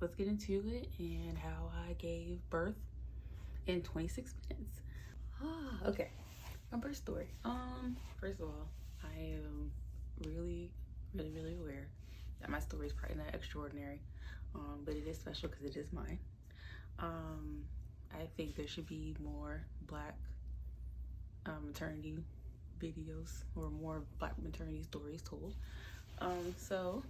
Let's get into it and how I gave birth in 26 minutes. Okay, my birth story. First of all, I am really aware that my story is probably not extraordinary, but it is special because it is mine. I think there should be more Black maternity videos or more Black maternity stories told. So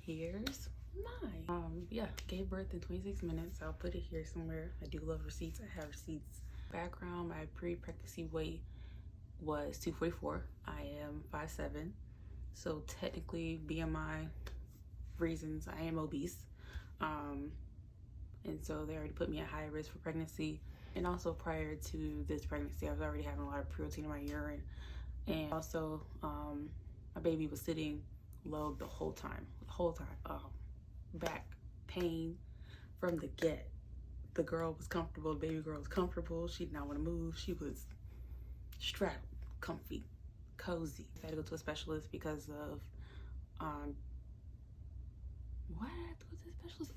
here's mine. Yeah, gave birth in 26 minutes. I'll put it here somewhere. I do love receipts. I have receipts. Background, my pre-pregnancy weight was 244. I am 5'7", so technically BMI reasons I am obese, and so they already put me at high risk for pregnancy. And also prior to this pregnancy, I was already having a lot of protein in my urine, and also my baby was sitting low the whole time. Back pain from the get. The girl was comfortable, the baby girl was comfortable. She did not want to move. She was strapped, comfy, cozy. I had to go to a specialist because of what? I had to go to a specialist?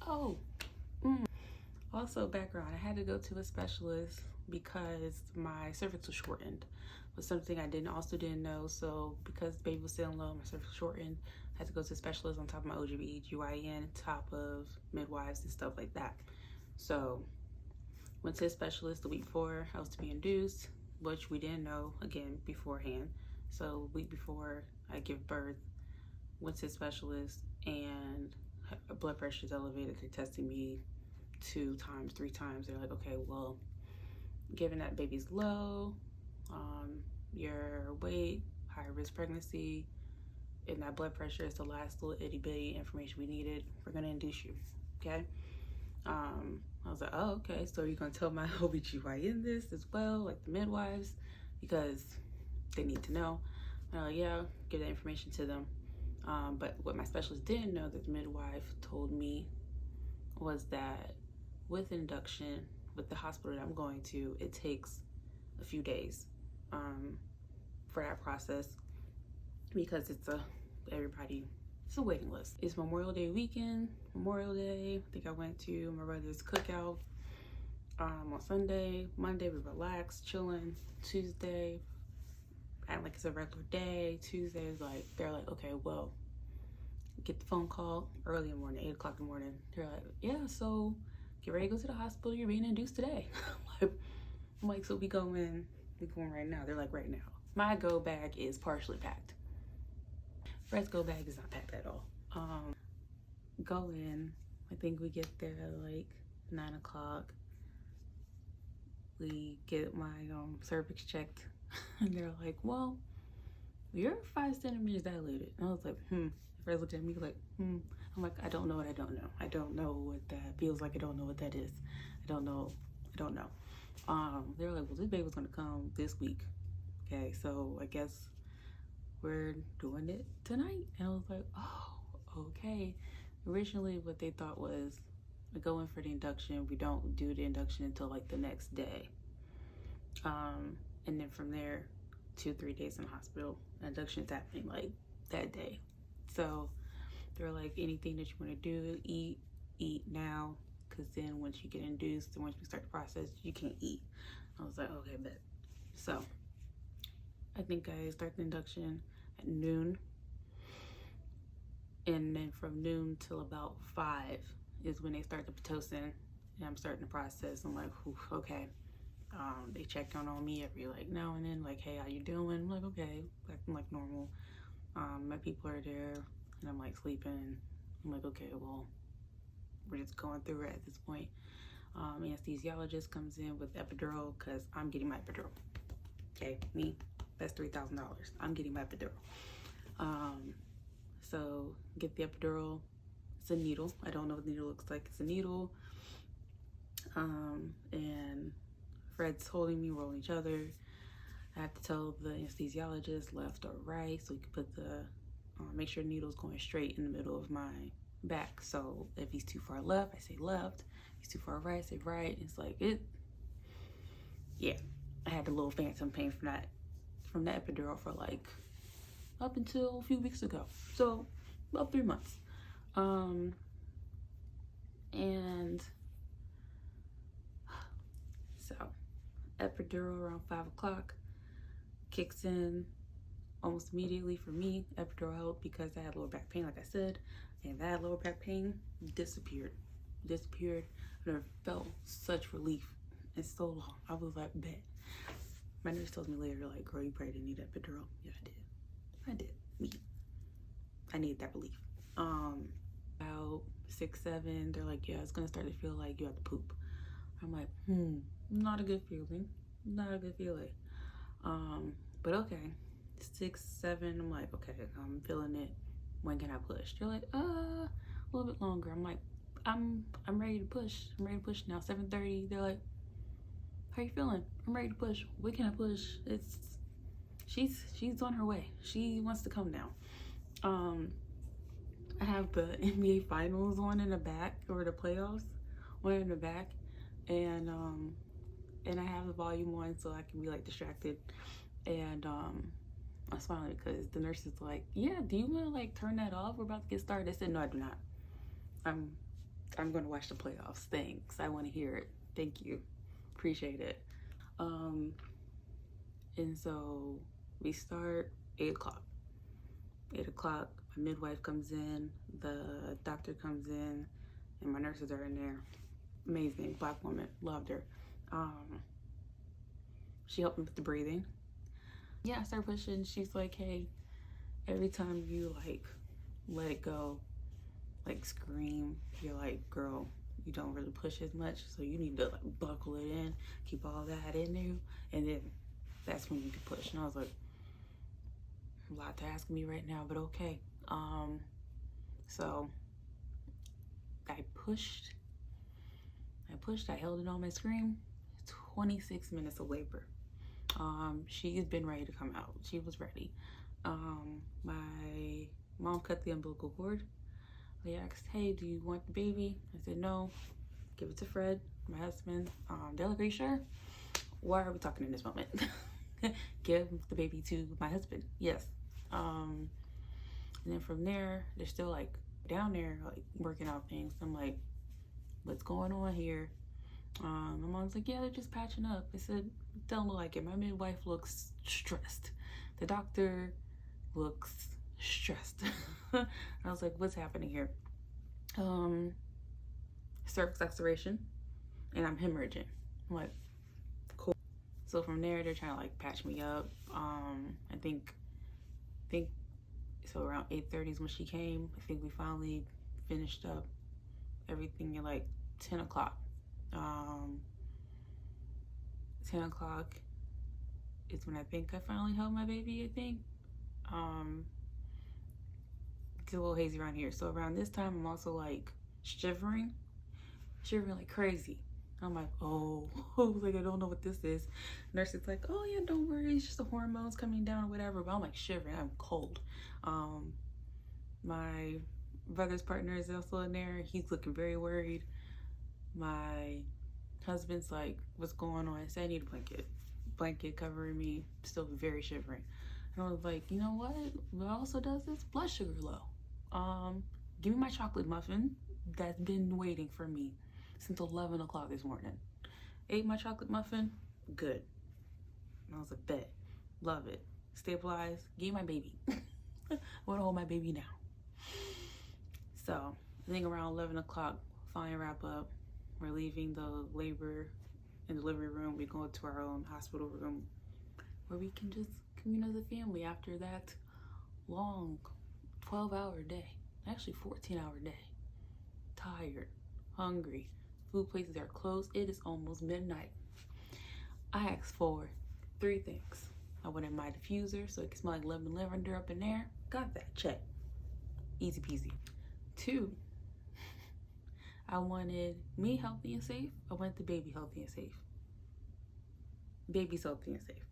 Also, background, I had to go to a specialist because my cervix was shortened. It was something I also didn't know. So because the baby was sitting low, my cervix was shortened, I had to go to a specialist on top of my OB/GYN, top of midwives and stuff like that. So went to a specialist the week before I was to be induced, which we didn't know again beforehand. So week before I give birth, went to a specialist, and blood pressure is elevated. They're testing me 2 times, 3 times. They're like, okay, well, given that baby's low, your weight, high risk pregnancy, and that blood pressure is the last little itty bitty information we needed. We're gonna induce you, okay? I was like, oh, okay, so you're gonna tell my OB/GYN this as well, like the midwives, because they need to know. Yeah, give that information to them. But what my specialist didn't know that the midwife told me was that with induction, with the hospital that I'm going to, it takes a few days for that process, because it's a waiting list. It's Memorial Day weekend. Memorial Day, I think I went to my brother's cookout on Sunday. Monday we relaxed, chilling. Tuesday, acting like it's a regular day. Tuesday is like, they're like, okay, well, get the phone call early in the morning, 8 o'clock in the morning. They're like, yeah, so get ready to go to the hospital. You're being induced today. I'm like, so we going right now. They're like, right now. My go bag is partially packed. Fred's go bag is not packed at all. Go in. I think we get there at like 9 o'clock. We get my cervix checked, and they're like, well, you're 5 centimeters dilated. And I was like, Fred looked at me like, I'm like, I don't know what I don't know. I don't know what that feels like. I don't know what that is. I don't know. They were like, well, this baby was gonna come this week. Okay, so I guess we're doing it tonight. And I was like, oh, okay. Originally what they thought was, I go in for the induction. We don't do the induction until like the next day. And then from there, 2-3 days in the hospital. Induction's happening like that day. So they're like, anything that you want to do, eat now, because then once you get induced and once we start the process, you can't eat. I was like, okay, bet. So I think I start the induction at noon, and then from noon till about 5 is when they start the Pitocin, and I'm starting the process. I'm like, okay. They check on me every like now and then, like, hey, how you doing? I'm like, okay, acting like normal. My people are there, and I'm like sleeping. I'm like, okay, well, we're just going through it at this point. Anesthesiologist comes in with epidural, because I'm getting my epidural. Okay, me, that's $3,000. I'm getting my epidural. So get the epidural. It's a needle. I don't know what the needle looks like. It's a needle. And Fred's holding me, we're holding each other. I have to tell the anesthesiologist left or right, so he can put the, make sure the needle's going straight in the middle of my back. So if he's too far left, I say left. If he's too far right, I say right. It's like yeah. I had a little phantom pain from that epidural for like up until a few weeks ago. So about 3 months. And so epidural around 5 o'clock kicks in almost immediately for me. Epidural helped because I had lower back pain, like I said, and that lower back pain disappeared. I never felt such relief in so long. I was like, bet. My nurse tells me later, like, girl, you probably didn't need epidural. Yeah, I did. I needed that relief. About 6, 7, they're like, yeah, it's gonna start to feel like you have to poop. I'm like, not a good feeling. But okay. 6, 7, I'm like, okay, I'm feeling it. When can I push? They're like, a little bit longer. I'm like, I'm ready to push. I'm ready to push now. 7:30. They're like, how you feeling? I'm ready to push. When can I push? She's on her way. She wants to come now. I have the NBA finals on in the back, or the playoffs one in the back, and I have the volume on so I can be like distracted. And I'm smiling because the nurse is like, yeah, do you want to like turn that off? We're about to get started. I said, no, I do not. I'm going to watch the playoffs. Thanks. I want to hear it. Thank you. Appreciate it. And so we start 8 o'clock. 8 o'clock, my midwife comes in, the doctor comes in, and my nurses are in there. Amazing, Black woman, loved her. She helped me with the breathing. Yeah, I started pushing. She's like, hey, every time you like let it go, like scream, you're like, girl, you don't really push as much, so you need to like buckle it in, keep all that in there, and then that's when you can push. And I was like, a lot to ask me right now, but okay. So I pushed, I held it on my scream. 26 minutes of labor. She's been ready to come out. She was ready. My mom cut the umbilical cord. They asked, hey, do you want the baby? I said, no, give it to Fred, my husband. They're like, are you sure? Why are we talking in this moment? Give the baby to my husband. Yes. And then from there, they're still like down there, like working out things. I'm like, what's going on here? My mom's like, yeah, they're just patching up. I said, don't look like it. My midwife looks stressed. The doctor looks stressed. I was like, what's happening here? Cervix laceration, and I'm hemorrhaging. I'm like, cool. So from there, they're trying to like patch me up. I think so around 8:30 is when she came. I think we finally finished up everything at like 10 o'clock. 10 o'clock is when I think I finally held my baby, I think. It's a little hazy around here. So around this time, I'm also like shivering like crazy. I'm like, oh, like I don't know what this is. Nurse is like, oh yeah, don't worry, it's just the hormones coming down or whatever. But I'm like shivering, I'm cold. My brother's partner is also in there. He's looking very worried. My husband's like, what's going on? I said, I need a blanket covering me, still very shivering. And I was like, you know what also does this? Blood sugar low. Give me my chocolate muffin that's been waiting for me since 11 o'clock this morning. Ate my chocolate muffin, good. And I was like, bet, love it. Stabilized, gave my baby. I want to hold my baby now. So I think around 11 o'clock, finally wrap up. We're leaving the labor and delivery room. We go to our own hospital room where we can just commune as a family after that long 12-hour day, actually 14-hour day. Tired, hungry, food places are closed. It is almost midnight. I asked for 3 things. I wanted my diffuser so it can smell like lemon lavender up in there. Got that, check. Easy peasy. 2, I wanted me healthy and safe. I wanted the baby healthy and safe. Baby's healthy and safe.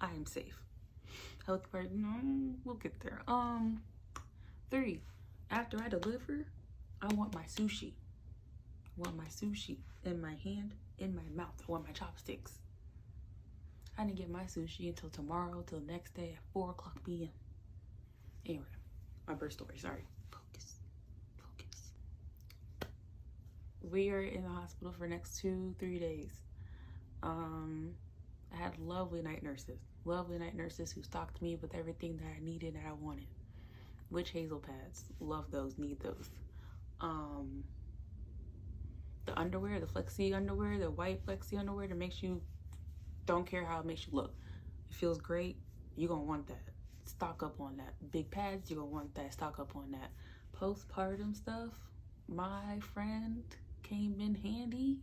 I am safe. Healthy part, we'll get there. 3, after I deliver, I want my sushi. I want my sushi in my hand, in my mouth. I want my chopsticks. I didn't get my sushi until tomorrow, till the next day at 4 o'clock p.m. Anyway, my birth story, sorry. Focus. We are in the hospital for the next 2-3 days. I had lovely night nurses who stocked me with everything that I needed and I wanted. Witch hazel pads, love those, need those. The underwear, the flexi underwear, the white flexi underwear that makes you, don't care how it makes you look. It feels great, you're gonna want that. Stock up on that. Big pads, you're gonna want that. Stock up on that. Postpartum stuff, my friend came in handy.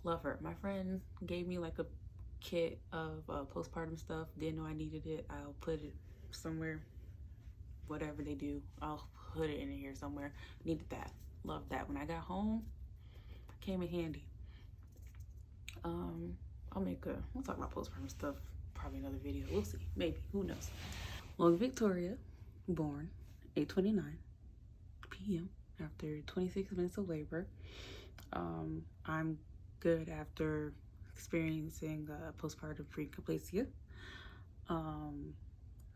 Love her. My friend gave me like a kit of postpartum stuff. Didn't know I needed it. I'll put it somewhere, whatever they do, I'll put it in here somewhere. Needed that. Loved that. When I got home, came in handy. We'll talk about postpartum stuff, probably another video. We'll see. Maybe. Who knows? Well, Victoria, born 8:29 p.m. after 26 minutes of labor. I'm good after experiencing postpartum preeclampsia.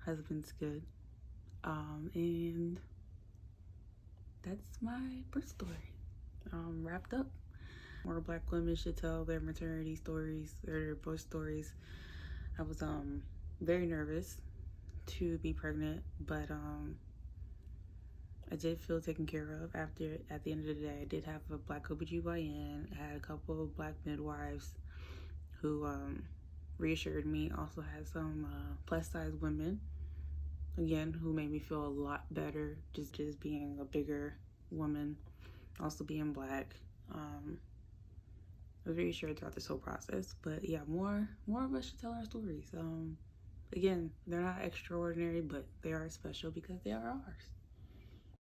Husband's good. And that's my birth story. Wrapped up. More Black women should tell their maternity stories or their birth stories. I was very nervous to be pregnant, but I did feel taken care of after. At the end of the day, I did have a Black OBGYN. I had a couple of Black midwives who reassured me. Also had some plus size women, again, who made me feel a lot better just being a bigger woman, also being Black. I was reassured throughout this whole process. But yeah, more of us should tell our stories. Again, they're not extraordinary, but they are special because they are ours.